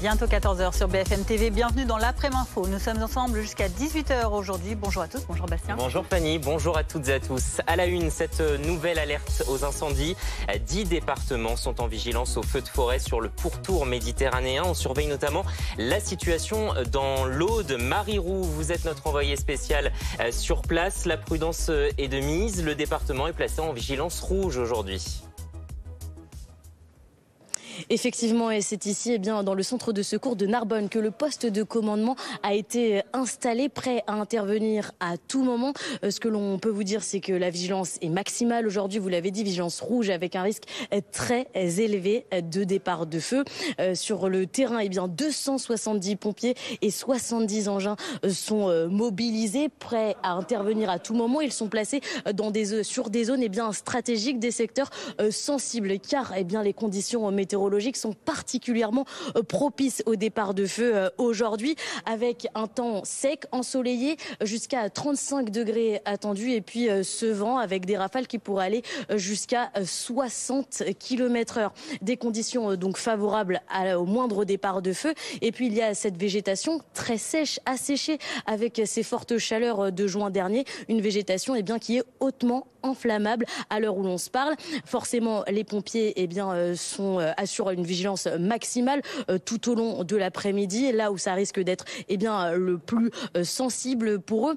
Bientôt 14h sur BFM TV. Bienvenue dans l'après-info. Nous sommes ensemble jusqu'à 18h aujourd'hui. Bonjour à tous. Bonjour Bastien. Bonjour Fanny. Bonjour à toutes et à tous. À la une, cette nouvelle alerte aux incendies. 10 départements sont en vigilance aux feux de forêt sur le pourtour méditerranéen. On surveille notamment la situation dans l'Aude. Marie Roux, vous êtes notre envoyée spéciale sur place. La prudence est de mise. Le département est placé en vigilance rouge aujourd'hui. Effectivement, et c'est ici, dans le centre de secours de Narbonne que le poste de commandement a été installé, prêt à intervenir à tout moment. Ce que l'on peut vous dire, c'est que la vigilance est maximale aujourd'hui. Vous l'avez dit, vigilance rouge avec un risque très élevé de départ de feu. Sur le terrain, 270 pompiers et 70 engins sont mobilisés, prêts à intervenir à tout moment. Ils sont placés sur des zones stratégiques, des secteurs sensibles, car les conditions météorologiques sont particulièrement propices au départ de feu aujourd'hui, avec un temps sec, ensoleillé, jusqu'à 35 degrés attendus, et puis ce vent avec des rafales qui pourraient aller jusqu'à 60 km/h. Des conditions donc favorables au moindre départ de feu. Et puis il y a cette végétation très sèche, asséchée, avec ces fortes chaleurs de juin dernier, une végétation qui est hautement inflammable à l'heure où l'on se parle. Forcément, les pompiers assurent une vigilance maximale tout au long de l'après-midi, là où ça risque d'être le plus sensible pour eux.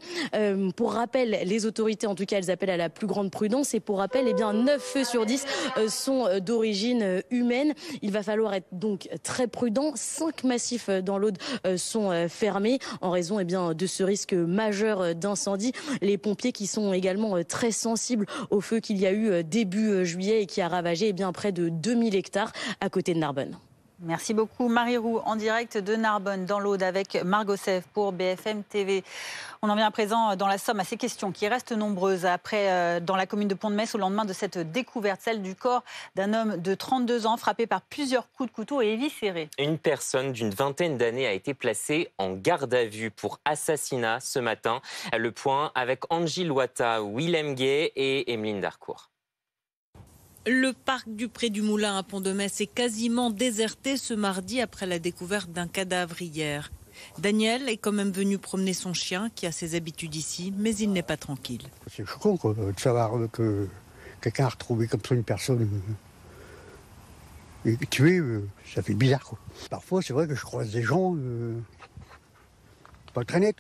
Pour rappel, les autorités, en tout cas, elles appellent à la plus grande prudence. Et pour rappel, 9 feux sur 10 sont d'origine humaine. Il va falloir être donc très prudent. 5 massifs dans l'Aude sont fermés en raison de ce risque majeur d'incendie. Les pompiers qui sont également très sensibles au feu qu'il y a eu début juillet et qui a ravagé près de 2000 hectares à côté de Narbonne. Merci beaucoup Marie Roux, en direct de Narbonne dans l'Aude avec Margot Sèvres pour BFM TV. On en vient à présent dans la Somme à ces questions qui restent nombreuses dans la commune de Pont-de-Metz au lendemain de cette découverte, celle du corps d'un homme de 32 ans frappé par plusieurs coups de couteau et éviscéré. Une personne d'une vingtaine d'années a été placée en garde à vue pour assassinat ce matin. Le point avec Angie Loata, Willem Gay et Emeline Darcourt. Le parc du Pré du Moulin à Pont-de-Metz est quasiment déserté ce mardi après la découverte d'un cadavre hier. Daniel est quand même venu promener son chien qui a ses habitudes ici, mais il n'est pas tranquille. C'est choquant de savoir que quelqu'un a retrouvé comme ça une personne tuée, ça fait bizarre. Parfois c'est vrai que je croise des gens pas très nets.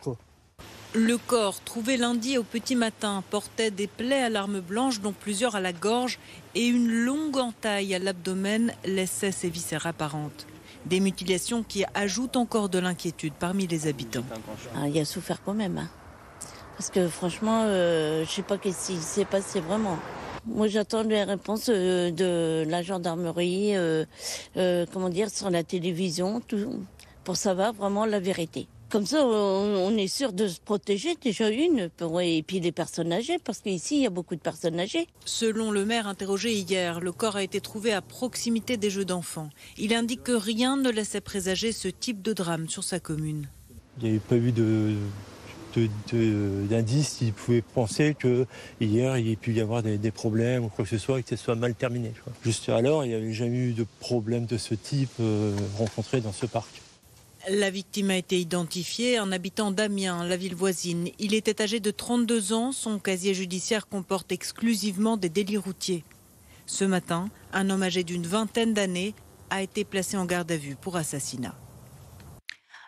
Le corps, trouvé lundi au petit matin, portait des plaies à l'arme blanche, dont plusieurs à la gorge, et une longue entaille à l'abdomen laissait ses viscères apparentes. Des mutilations qui ajoutent encore de l'inquiétude parmi les habitants. Il a souffert quand même. Parce que franchement, je ne sais pas ce qui s'est passé vraiment. Moi, j'attends les réponses de la gendarmerie, sur la télévision, tout, pour savoir vraiment la vérité. Comme ça, on est sûr de se protéger, déjà et puis les personnes âgées, parce qu'ici, il y a beaucoup de personnes âgées. Selon le maire interrogé hier, le corps a été trouvé à proximité des jeux d'enfants. Il indique que rien ne laissait présager ce type de drame sur sa commune. Il n'y avait pas eu d'indices qui pouvaient penser qu'hier, il y ait pu y avoir des problèmes ou quoi que ce soit et que ce soit mal terminé. Juste alors, il n'y avait jamais eu de problème de ce type rencontré dans ce parc. La victime a été identifiée, un habitant d'Amiens, la ville voisine. Il était âgé de 32 ans, son casier judiciaire comporte exclusivement des délits routiers. Ce matin, un homme âgé d'une vingtaine d'années a été placé en garde à vue pour assassinat.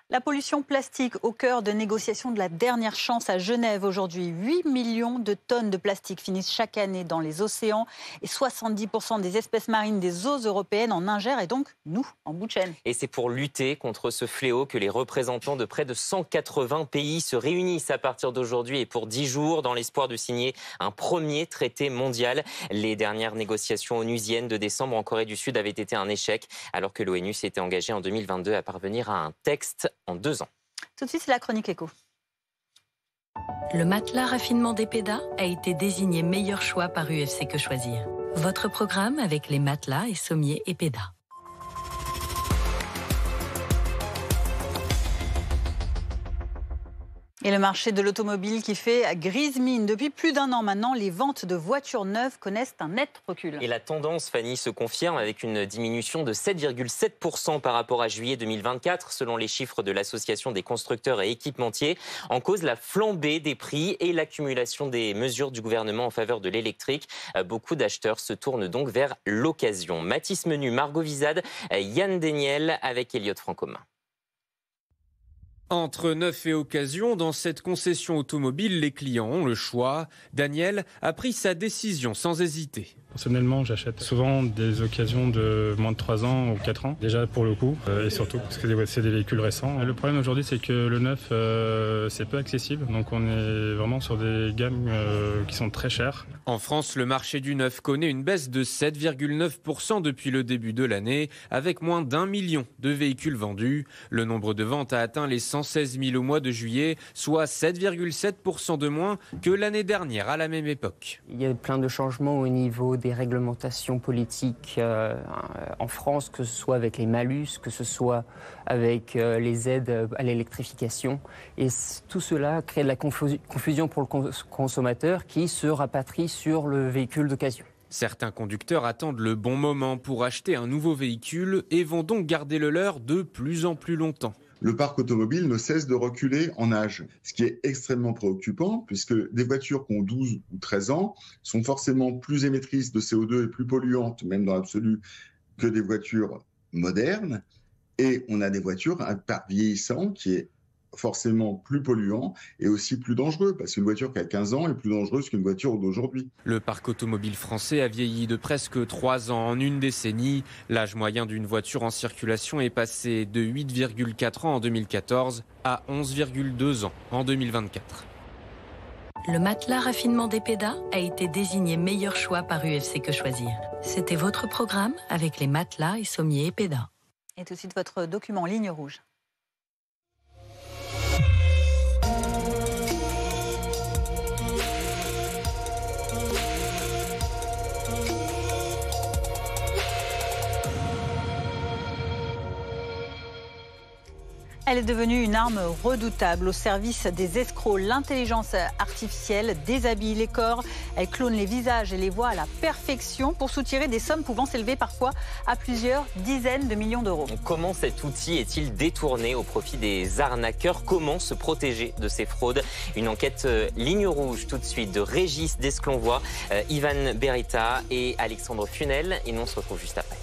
La pollution plastique au cœur de négociations de la dernière chance à Genève aujourd'hui. 8 millions de tonnes de plastique finissent chaque année dans les océans et 70% des espèces marines des eaux européennes en ingèrent et donc nous, en bout de chaîne. Et c'est pour lutter contre ce fléau que les représentants de près de 180 pays se réunissent à partir d'aujourd'hui et pour 10 jours dans l'espoir de signer un premier traité mondial. Les dernières négociations onusiennes de décembre en Corée du Sud avaient été un échec alors que l'ONU s'était engagée en 2022 à parvenir à un texte en 2 ans. Tout de suite, c'est la chronique éco. Le matelas raffinement d'Epeda a été désigné meilleur choix par UFC Que Choisir. Votre programme avec les matelas et sommiers Epeda. Et le marché de l'automobile qui fait grise mine. Depuis plus d'un an maintenant, les ventes de voitures neuves connaissent un net recul. Et la tendance, Fanny, se confirme avec une diminution de 7,7% par rapport à juillet 2024, selon les chiffres de l'Association des constructeurs et équipementiers. En cause, la flambée des prix et l'accumulation des mesures du gouvernement en faveur de l'électrique. Beaucoup d'acheteurs se tournent donc vers l'occasion. Mathis Menu, Margot Vizade, Yann Deniel avec Elliott Francomain. Entre neuf et occasion, dans cette concession automobile, les clients ont le choix. Daniel a pris sa décision sans hésiter. Personnellement, j'achète souvent des occasions de moins de 3 ans ou 4 ans, déjà pour le coup, et surtout parce que c'est des véhicules récents. Et le problème aujourd'hui, c'est que le neuf, c'est peu accessible, donc on est vraiment sur des gammes qui sont très chères. En France, le marché du neuf connaît une baisse de 7,9% depuis le début de l'année, avec moins d'1 million de véhicules vendus. Le nombre de ventes a atteint les 116 000 au mois de juillet, soit 7,7% de moins que l'année dernière à la même époque. Il y a plein de changements au niveau des réglementations politiques en France, que ce soit avec les malus, que ce soit avec les aides à l'électrification. Et tout cela crée de la confusion pour le consommateur qui se rapatrie sur le véhicule d'occasion. Certains conducteurs attendent le bon moment pour acheter un nouveau véhicule et vont donc garder le leur de plus en plus longtemps. Le parc automobile ne cesse de reculer en âge, ce qui est extrêmement préoccupant puisque des voitures qui ont 12 ou 13 ans sont forcément plus émettrices de CO2 et plus polluantes, même dans l'absolu, que des voitures modernes. Et on a des voitures, un parc vieillissant qui est forcément plus polluant et aussi plus dangereux, parce qu'une voiture qui a 15 ans est plus dangereuse qu'une voiture d'aujourd'hui. Le parc automobile français a vieilli de presque 3 ans en une décennie. L'âge moyen d'une voiture en circulation est passé de 8,4 ans en 2014 à 11,2 ans en 2024. Le matelas raffinement d'Epeda a été désigné meilleur choix par UFC Que Choisir. C'était votre programme avec les matelas et sommiers Epeda. Et tout de suite, votre document Ligne Rouge. Elle est devenue une arme redoutable au service des escrocs. L'intelligence artificielle déshabille les corps, elle clone les visages et les voix à la perfection pour soutirer des sommes pouvant s'élever parfois à plusieurs dizaines de millions d'euros. Comment cet outil est-il détourné au profit des arnaqueurs? Comment se protéger de ces fraudes? Une enquête Ligne Rouge tout de suite de Régis Desclonvoix, Ivan Berita et Alexandre Funel. Et nous on se retrouve juste après.